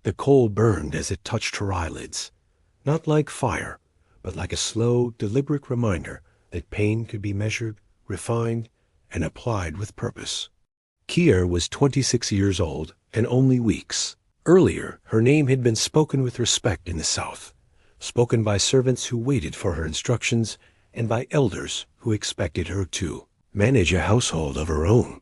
The coal burned as it touched her eyelids, not like fire, but like a slow, deliberate reminder that pain could be measured, refined, and applied with purpose. Kia was 26 years old and only weeks. Earlier, her name had been spoken with respect in the South, spoken by servants who waited for her instructions and by elders who expected her to manage a household of her own.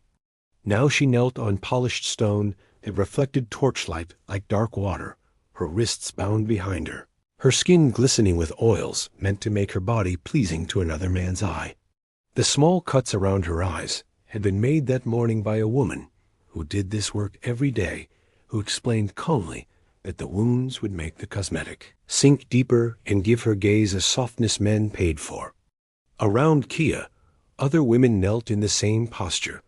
Now she knelt on polished stone that reflected torchlight like dark water, her wrists bound behind her, her skin glistening with oils meant to make her body pleasing to another man's eye. The small cuts around her eyes had been made that morning by a woman who did this work every day, who explained calmly that the wounds would make the cosmetic sink deeper and give her gaze a softness men paid for. Around Kia, other women knelt in the same posture,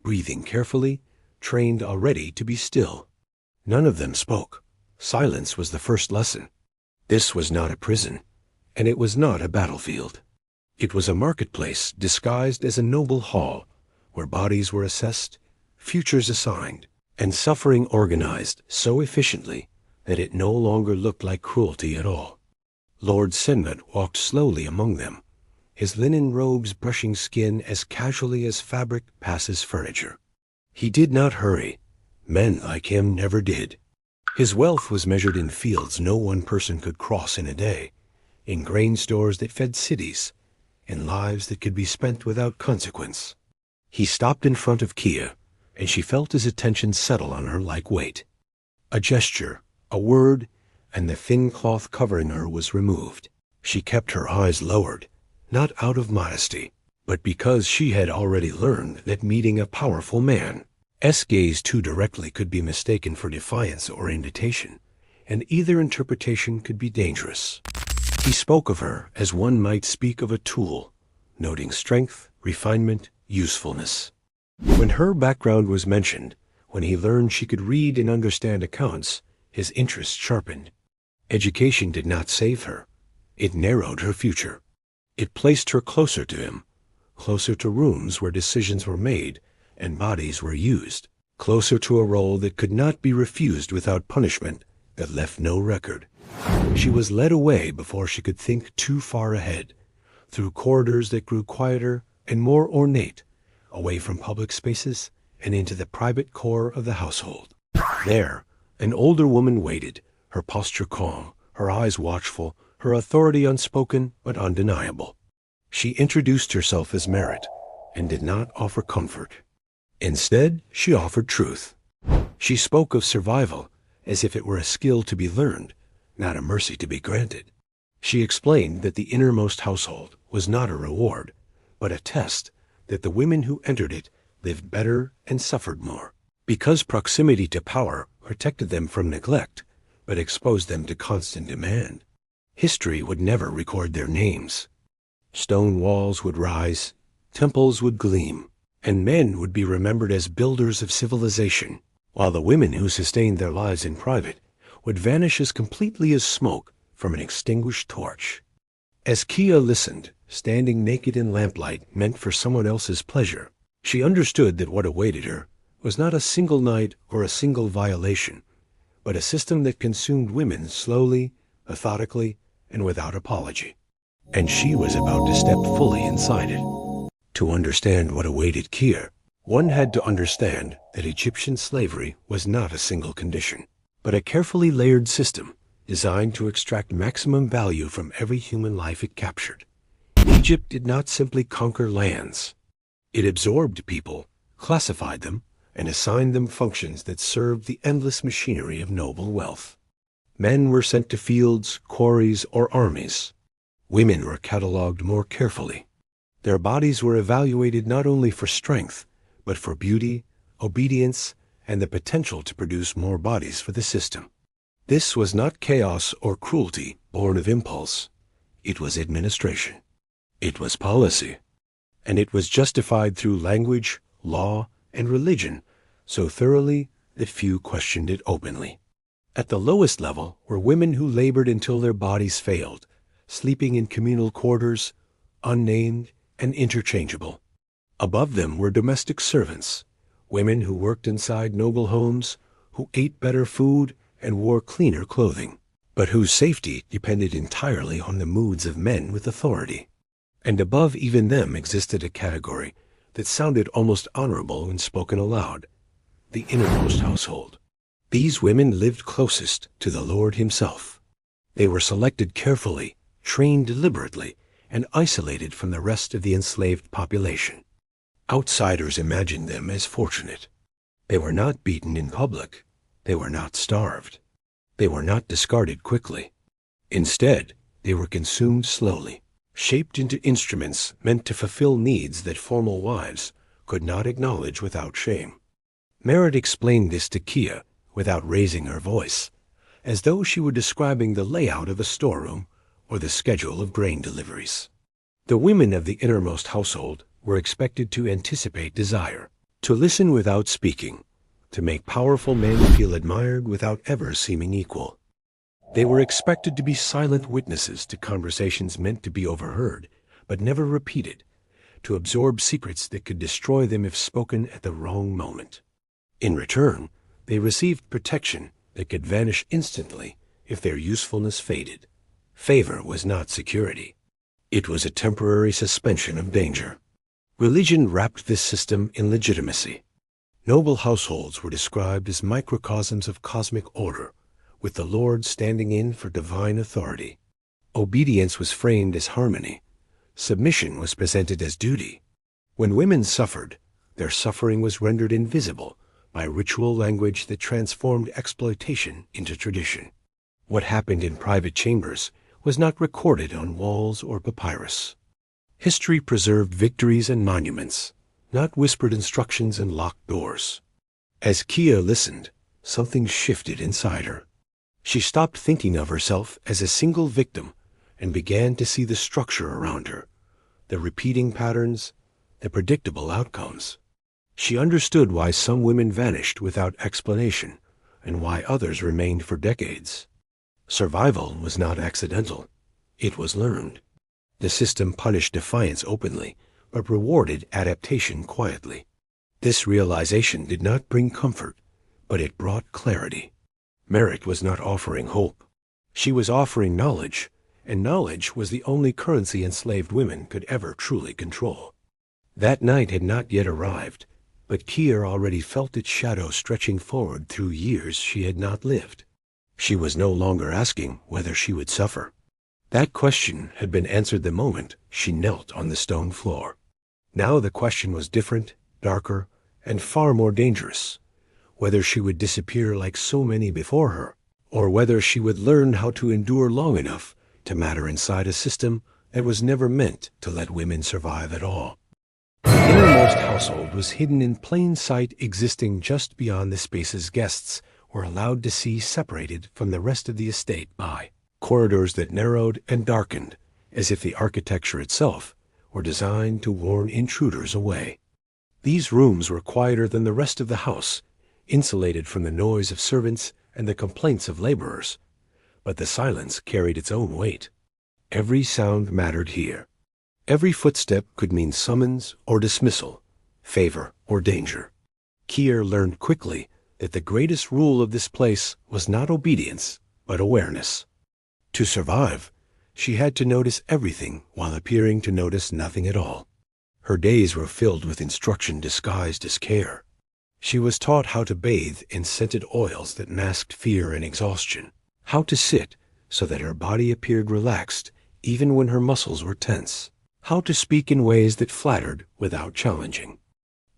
breathing carefully, trained already to be still. None of them spoke. Silence was the first lesson. This was not a prison, and it was not a battlefield. It was a marketplace disguised as a noble hall, where bodies were assessed, futures assigned, and suffering organized so efficiently that it no longer looked like cruelty at all. Lord Senlac walked slowly among them, his linen robes brushing skin as casually as fabric passes furniture. He did not hurry. Men like him never did. His wealth was measured in fields no one person could cross in a day, in grain stores that fed cities, in lives that could be spent without consequence. He stopped in front of Kia, and she felt his attention settle on her like weight. A gesture, a word, and the thin cloth covering her was removed. She kept her eyes lowered, not out of modesty, but because she had already learned that meeting a powerful man's gaze too directly could be mistaken for defiance or invitation, and either interpretation could be dangerous. He spoke of her as one might speak of a tool, noting strength, refinement, usefulness. When her background was mentioned, when he learned she could read and understand accounts, his interest sharpened. Education did not save her. It narrowed her future. It placed her closer to him, closer to rooms where decisions were made and bodies were used, closer to a role that could not be refused without punishment, that left no record. She was led away before she could think too far ahead, through corridors that grew quieter and more ornate, away from public spaces and into the private core of the household. There, an older woman waited, her posture calm, her eyes watchful, her authority unspoken but undeniable. She introduced herself as merit and did not offer comfort. Instead, she offered truth. She spoke of survival as if it were a skill to be learned, not a mercy to be granted. She explained that the innermost household was not a reward, but a test, that the women who entered it lived better and suffered more, because proximity to power protected them from neglect, but exposed them to constant demand. History would never record their names. Stone walls would rise, temples would gleam, and men would be remembered as builders of civilization, while the women who sustained their lives in private would vanish as completely as smoke from an extinguished torch. As Kia listened, standing naked in lamplight meant for someone else's pleasure, she understood that what awaited her was not a single night or a single violation, but a system that consumed women slowly, methodically, and without apology. And she was about to step fully inside it. To understand what awaited Kia, one had to understand that Egyptian slavery was not a single condition, but a carefully layered system designed to extract maximum value from every human life it captured. Egypt did not simply conquer lands. It absorbed people, classified them, and assigned them functions that served the endless machinery of noble wealth. Men were sent to fields, quarries, or armies. Women were catalogued more carefully. Their bodies were evaluated not only for strength, but for beauty, obedience, and the potential to produce more bodies for the system. This was not chaos or cruelty born of impulse. It was administration. It was policy. And it was justified through language, law, and religion so thoroughly that few questioned it openly. At the lowest level were women who labored until their bodies failed, sleeping in communal quarters, unnamed and interchangeable. Above them were domestic servants, women who worked inside noble homes, who ate better food and wore cleaner clothing, but whose safety depended entirely on the moods of men with authority. And above even them existed a category that sounded almost honorable when spoken aloud: the innermost household. These women lived closest to the Lord himself. They were selected carefully, trained deliberately, and isolated from the rest of the enslaved population. Outsiders imagined them as fortunate. They were not beaten in public. They were not starved. They were not discarded quickly. Instead, they were consumed slowly, shaped into instruments meant to fulfill needs that formal wives could not acknowledge without shame. Merritt explained this to Kia without raising her voice, as though she were describing the layout of a storeroom or the schedule of grain deliveries. The women of the innermost household were expected to anticipate desire, to listen without speaking, to make powerful men feel admired without ever seeming equal. They were expected to be silent witnesses to conversations meant to be overheard, but never repeated, to absorb secrets that could destroy them if spoken at the wrong moment. In return, they received protection that could vanish instantly if their usefulness faded. Favor was not security. It was a temporary suspension of danger. Religion wrapped this system in legitimacy. Noble households were described as microcosms of cosmic order, with the Lord standing in for divine authority. Obedience was framed as harmony. Submission was presented as duty. When women suffered, their suffering was rendered invisible by ritual language that transformed exploitation into tradition. What happened in private chambers was not recorded on walls or papyrus. History preserved victories and monuments, not whispered instructions and locked doors. As Kia listened, something shifted inside her. She stopped thinking of herself as a single victim and began to see the structure around her, the repeating patterns, the predictable outcomes. She understood why some women vanished without explanation and why others remained for decades. Survival was not accidental. It was learned. The system punished defiance openly, but rewarded adaptation quietly. This realization did not bring comfort, but it brought clarity. Merritt was not offering hope. She was offering knowledge, and knowledge was the only currency enslaved women could ever truly control. That night had not yet arrived, but Kia already felt its shadow stretching forward through years she had not lived. She was no longer asking whether she would suffer. That question had been answered the moment she knelt on the stone floor. Now the question was different, darker, and far more dangerous: whether she would disappear like so many before her, or whether she would learn how to endure long enough to matter inside a system that was never meant to let women survive at all. The innermost household was hidden in plain sight, existing just beyond the spaces guests were allowed to see, separated from the rest of the estate by corridors that narrowed and darkened, as if the architecture itself were designed to warn intruders away. These rooms were quieter than the rest of the house, insulated from the noise of servants and the complaints of laborers. But the silence carried its own weight. Every sound mattered here. Every footstep could mean summons or dismissal, favor or danger. Kier learned quickly that the greatest rule of this place was not obedience, but awareness. To survive, she had to notice everything while appearing to notice nothing at all. Her days were filled with instruction disguised as care. She was taught how to bathe in scented oils that masked fear and exhaustion, how to sit so that her body appeared relaxed even when her muscles were tense, how to speak in ways that flattered without challenging.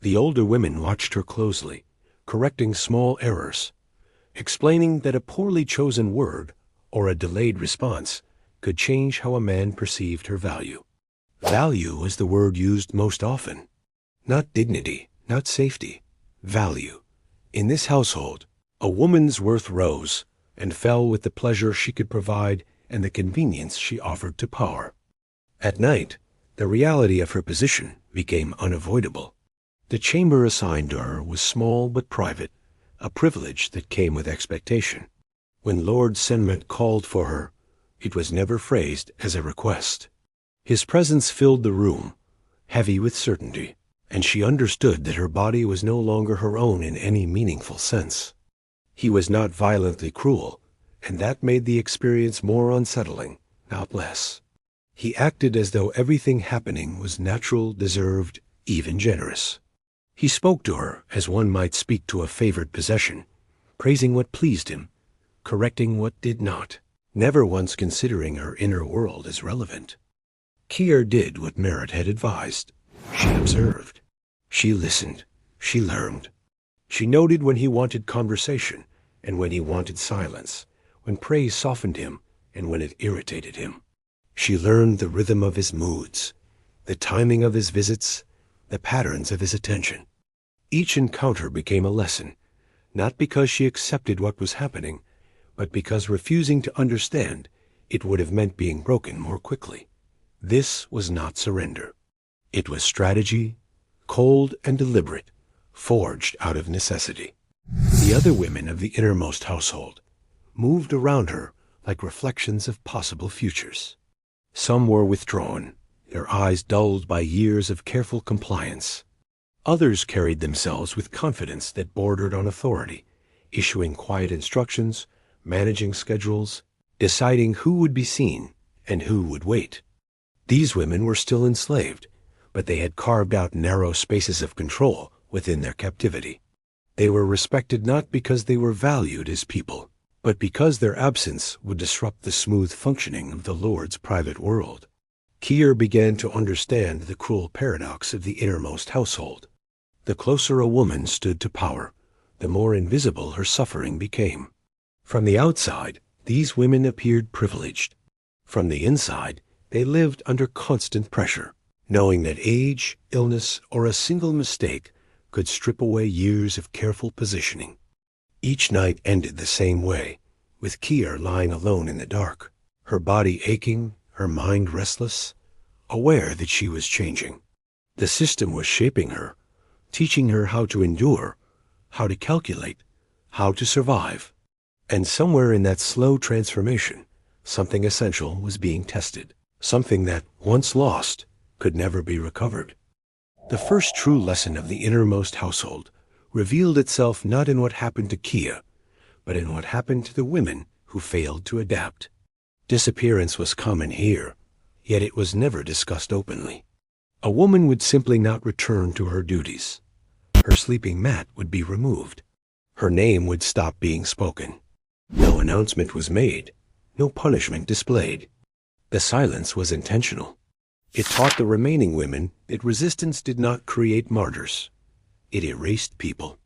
The older women watched her closely, correcting small errors, explaining that a poorly chosen word or a delayed response could change how a man perceived her value. Value was the word used most often. Not dignity, not safety. Value. In this household, a woman's worth rose and fell with the pleasure she could provide and the convenience she offered to power. At night, the reality of her position became unavoidable. The chamber assigned to her was small but private, a privilege that came with expectation. When Lord Senmet called for her, it was never phrased as a request. His presence filled the room, heavy with certainty, and she understood that her body was no longer her own in any meaningful sense. He was not violently cruel, and that made the experience more unsettling, not less. He acted as though everything happening was natural, deserved, even generous. He spoke to her as one might speak to a favored possession, praising what pleased him, correcting what did not, never once considering her inner world as relevant. Keir did what Merritt had advised. She observed. She listened. She learned. She noted when he wanted conversation and when he wanted silence, when praise softened him and when it irritated him. She learned the rhythm of his moods, the timing of his visits, the patterns of his attention. Each encounter became a lesson, not because she accepted what was happening, but because refusing to understand it would have meant being broken more quickly. This was not surrender. It was strategy, cold and deliberate, forged out of necessity. The other women of the innermost household moved around her like reflections of possible futures. Some were withdrawn, their eyes dulled by years of careful compliance. Others carried themselves with confidence that bordered on authority, issuing quiet instructions, managing schedules, deciding who would be seen and who would wait. These women were still enslaved, but they had carved out narrow spaces of control within their captivity. They were respected not because they were valued as people, but because their absence would disrupt the smooth functioning of the Lord's private world. Keir began to understand the cruel paradox of the innermost household. The closer a woman stood to power, the more invisible her suffering became. From the outside, these women appeared privileged. From the inside, they lived under constant pressure, knowing that age, illness, or a single mistake could strip away years of careful positioning. Each night ended the same way, with Keir lying alone in the dark, her body aching, her mind restless, aware that she was changing. The system was shaping her, teaching her how to endure, how to calculate, how to survive. And somewhere in that slow transformation, something essential was being tested, something that, once lost, could never be recovered. The first true lesson of the innermost household revealed itself not in what happened to Keir, but in what happened to the women who failed to adapt. Disappearance was common here, yet it was never discussed openly. A woman would simply not return to her duties. Her sleeping mat would be removed. Her name would stop being spoken. No announcement was made, no punishment displayed. The silence was intentional. It taught the remaining women that resistance did not create martyrs. It erased people.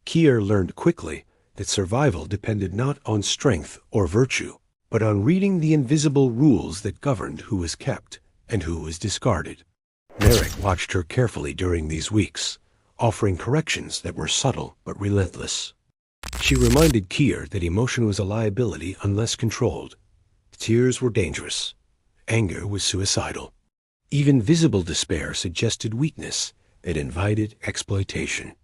Keir learned quickly that survival depended not on strength or virtue, but on reading the invisible rules that governed who was kept and who was discarded. Merritt watched her carefully during these weeks, offering corrections that were subtle but relentless. She reminded Keir that emotion was a liability unless controlled. Tears were dangerous. Anger was suicidal. Even visible despair suggested weakness that invited exploitation.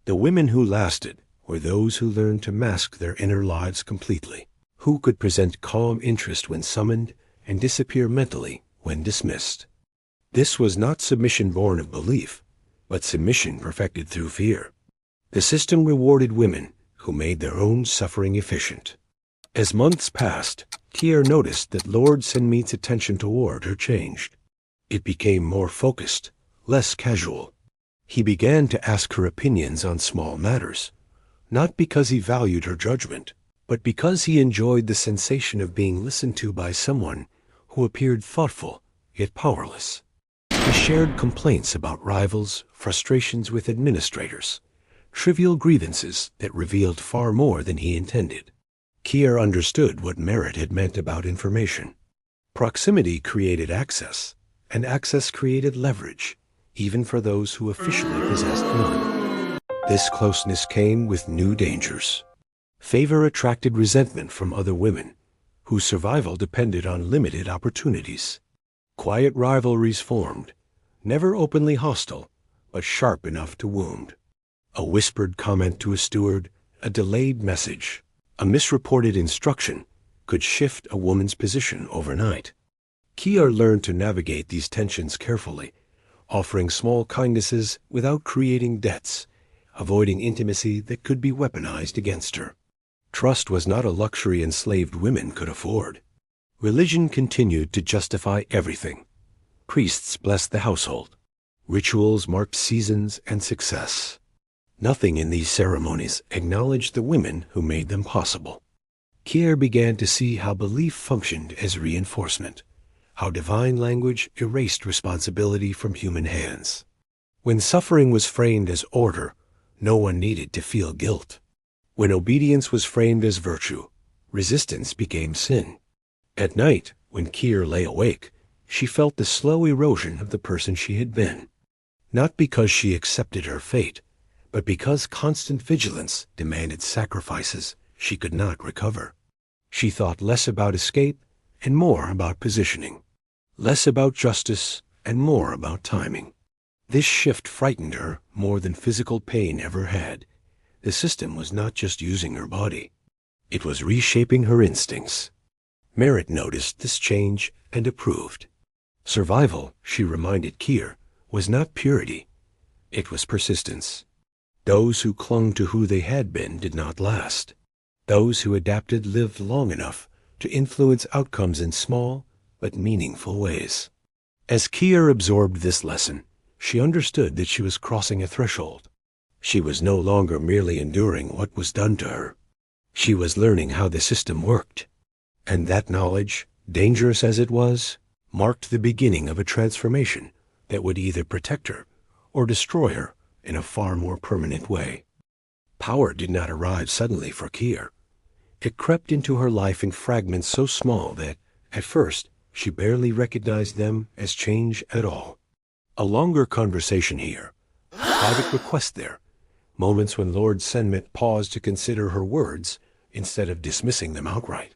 The women who lasted were those who learned to mask their inner lives completely, who could present calm interest when summoned and disappear mentally when dismissed. This was not submission born of belief, but submission perfected through fear. The system rewarded women who made their own suffering efficient. As months passed, Keir noticed that Lord Senmead's attention toward her changed. It became more focused, less casual. He began to ask her opinions on small matters, not because he valued her judgment, but because he enjoyed the sensation of being listened to by someone who appeared thoughtful yet powerless. He shared complaints about rivals, frustrations with administrators, trivial grievances that revealed far more than he intended. Keir understood what Merritt had meant about information. Proximity created access, and access created leverage, even for those who officially possessed none. This closeness came with new dangers. Favor attracted resentment from other women, whose survival depended on limited opportunities. Quiet rivalries formed, never openly hostile, but sharp enough to wound. A whispered comment to a steward, a delayed message, a misreported instruction could shift a woman's position overnight. Keir learned to navigate these tensions carefully, offering small kindnesses without creating debts, avoiding intimacy that could be weaponized against her. Trust was not a luxury enslaved women could afford. Religion continued to justify everything. Priests blessed the household. Rituals marked seasons and success. Nothing in these ceremonies acknowledged the women who made them possible. Kier began to see how belief functioned as reinforcement, how divine language erased responsibility from human hands. When suffering was framed as order, no one needed to feel guilt. When obedience was framed as virtue, resistance became sin. At night, when Kier lay awake, she felt the slow erosion of the person she had been. Not because she accepted her fate, but because constant vigilance demanded sacrifices she could not recover. She thought less about escape and more about positioning, less about justice and more about timing. This shift frightened her more than physical pain ever had. The system was not just using her body. It was reshaping her instincts. Merritt noticed this change and approved. Survival, she reminded Kier, was not purity. It was persistence. Those who clung to who they had been did not last. Those who adapted lived long enough to influence outcomes in small but meaningful ways. As Kier absorbed this lesson, she understood that she was crossing a threshold. She was no longer merely enduring what was done to her. She was learning how the system worked. And that knowledge, dangerous as it was, marked the beginning of a transformation that would either protect her or destroy her in a far more permanent way. Power did not arrive suddenly for Kier. It crept into her life in fragments so small that, at first, she barely recognized them as change at all. A longer conversation here, a private request there, moments when Lord Senmet paused to consider her words instead of dismissing them outright.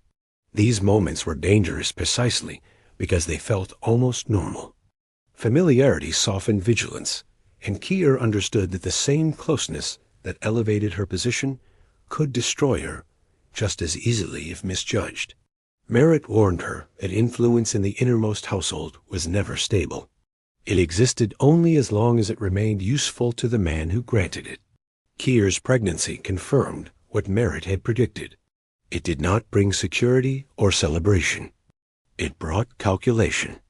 These moments were dangerous precisely because they felt almost normal. Familiarity softened vigilance, and Kier understood that the same closeness that elevated her position could destroy her just as easily if misjudged. Merritt warned her that influence in the innermost household was never stable. It existed only as long as it remained useful to the man who granted it. Kier's pregnancy confirmed what Merritt had predicted. It did not bring security or celebration. It brought calculation.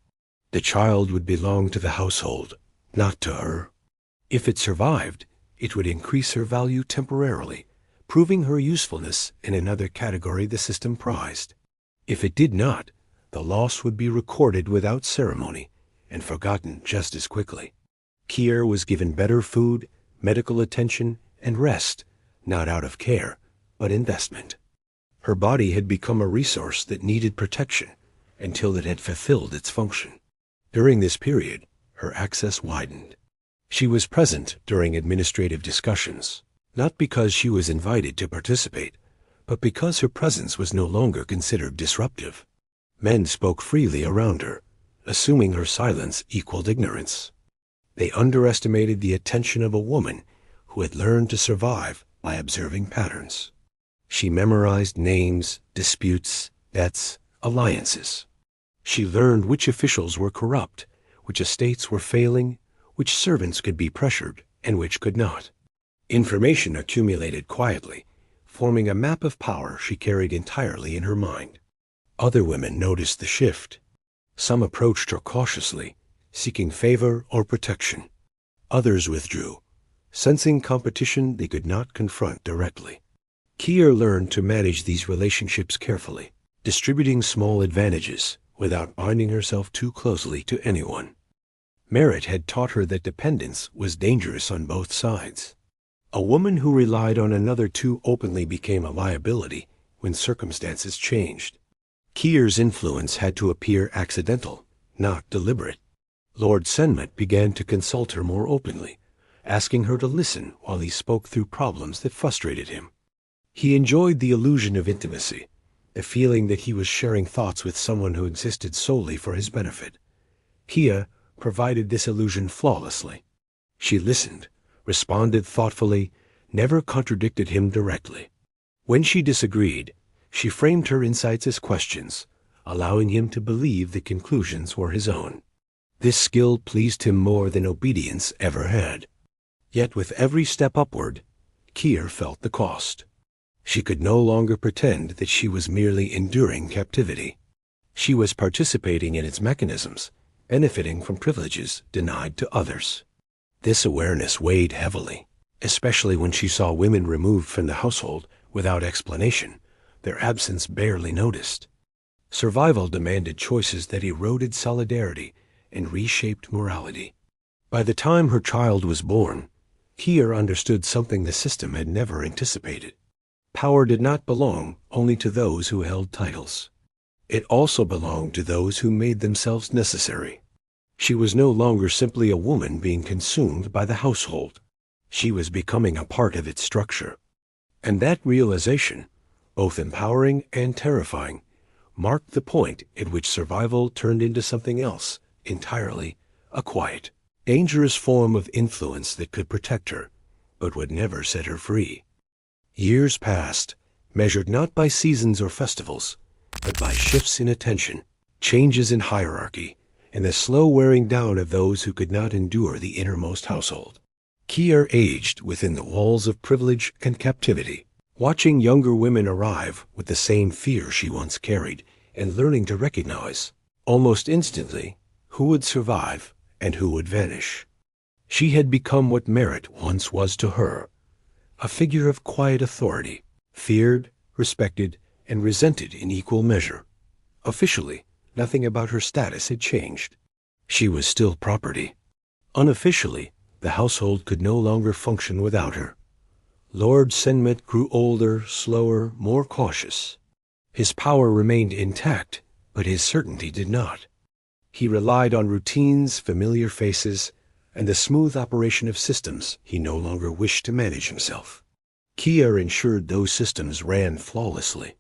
The child would belong to the household, not to her. If it survived, it would increase her value temporarily, proving her usefulness in another category the system prized. If it did not, the loss would be recorded without ceremony and forgotten just as quickly. Kier was given better food, medical attention, and rest, not out of care, but investment. Her body had become a resource that needed protection until it had fulfilled its function. During this period, her access widened. She was present during administrative discussions, not because she was invited to participate, but because her presence was no longer considered disruptive. Men spoke freely around her, assuming her silence equaled ignorance. They underestimated the attention of a woman who had learned to survive by observing patterns. She memorized names, disputes, debts, alliances. She learned which officials were corrupt, which estates were failing, which servants could be pressured, and which could not. Information accumulated quietly, forming a map of power she carried entirely in her mind. Other women noticed the shift. Some approached her cautiously, seeking favor or protection. Others withdrew, sensing competition they could not confront directly. Kier learned to manage these relationships carefully, distributing small advantages without binding herself too closely to anyone. Merritt had taught her that dependence was dangerous on both sides. A woman who relied on another too openly became a liability when circumstances changed. Kier's influence had to appear accidental, not deliberate. Lord Senmet began to consult her more openly, asking her to listen while he spoke through problems that frustrated him. He enjoyed the illusion of intimacy, the feeling that he was sharing thoughts with someone who existed solely for his benefit. Kier provided this illusion flawlessly. She listened, responded thoughtfully, never contradicted him directly. When she disagreed, she framed her insights as questions, allowing him to believe the conclusions were his own. This skill pleased him more than obedience ever had. Yet with every step upward, Kier felt the cost. She could no longer pretend that she was merely enduring captivity. She was participating in its mechanisms, benefiting from privileges denied to others. This awareness weighed heavily, especially when she saw women removed from the household without explanation, their absence barely noticed. Survival demanded choices that eroded solidarity and reshaped morality. By the time her child was born, Kier understood something the system had never anticipated. Power did not belong only to those who held titles. It also belonged to those who made themselves necessary. She was no longer simply a woman being consumed by the household. She was becoming a part of its structure. And that realization, both empowering and terrifying, marked the point at which survival turned into something else entirely, a quiet, dangerous form of influence that could protect her, but would never set her free. Years passed, measured not by seasons or festivals, but by shifts in attention, changes in hierarchy, and the slow wearing down of those who could not endure the innermost household. Kier aged within the walls of privilege and captivity, watching younger women arrive with the same fear she once carried, and learning to recognize, almost instantly, who would survive and who would vanish. She had become what merit once was to her, a figure of quiet authority, feared, respected, and resented in equal measure. Officially, nothing about her status had changed. She was still property. Unofficially, the household could no longer function without her. Lord Senmet grew older, slower, more cautious. His power remained intact, but his certainty did not. He relied on routines, familiar faces, and the smooth operation of systems he no longer wished to manage himself. Kier ensured those systems ran flawlessly.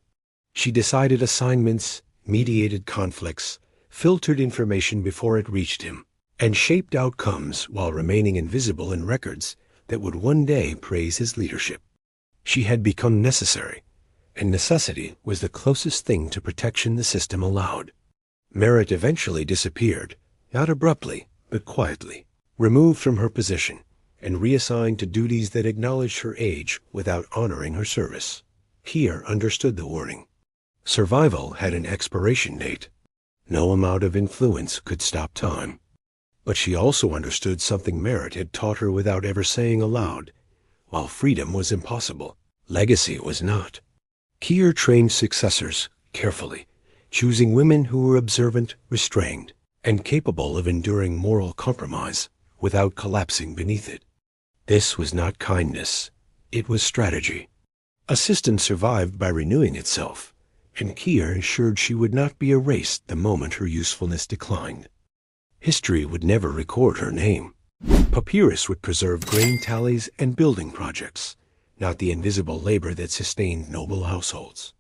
She decided assignments, mediated conflicts, filtered information before it reached him, and shaped outcomes while remaining invisible in records that would one day praise his leadership. She had become necessary, and necessity was the closest thing to protection the system allowed. Merit eventually disappeared, not abruptly, but quietly, removed from her position, and reassigned to duties that acknowledged her age without honoring her service. Kier understood the warning. Survival had an expiration date. No amount of influence could stop time. But she also understood something merit had taught her without ever saying aloud. While freedom was impossible, legacy was not. Kier trained successors carefully, choosing women who were observant, restrained, and capable of enduring moral compromise without collapsing beneath it. This was not kindness. It was strategy. A system survived by renewing itself, and Kier ensured she would not be erased the moment her usefulness declined. History would never record her name. Papyrus would preserve grain tallies and building projects, not the invisible labor that sustained noble households.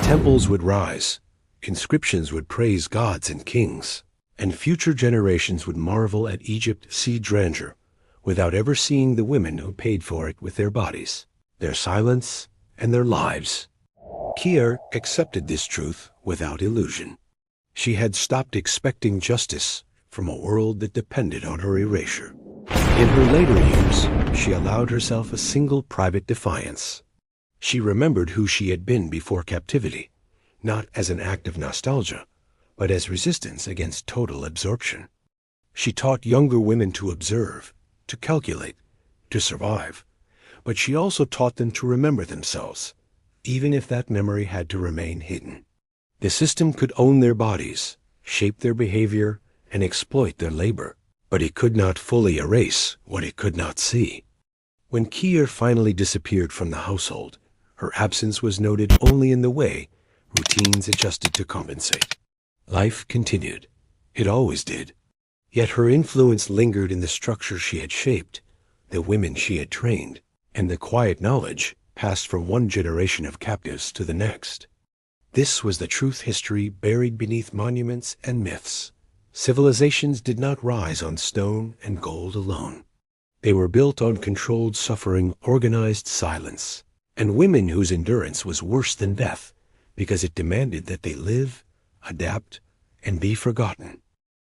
Temples would rise, inscriptions would praise gods and kings, and future generations would marvel at Egypt's grandeur without ever seeing the women who paid for it with their bodies, their silence, and their lives. Kier accepted this truth without illusion. She had stopped expecting justice from a world that depended on her erasure. In her later years, she allowed herself a single private defiance. She remembered who she had been before captivity, not as an act of nostalgia, but as resistance against total absorption. She taught younger women to observe, to calculate, to survive, but she also taught them to remember themselves, even if that memory had to remain hidden. The system could own their bodies, shape their behavior, and exploit their labor, but it could not fully erase what it could not see. When Kier finally disappeared from the household, her absence was noted only in the way routines adjusted to compensate. Life continued. It always did. Yet her influence lingered in the structure she had shaped, the women she had trained, and the quiet knowledge passed from one generation of captives to the next. This was the truth history buried beneath monuments and myths. Civilizations did not rise on stone and gold alone. They were built on controlled suffering, organized silence, and women whose endurance was worse than death because it demanded that they live, adapt, and be forgotten.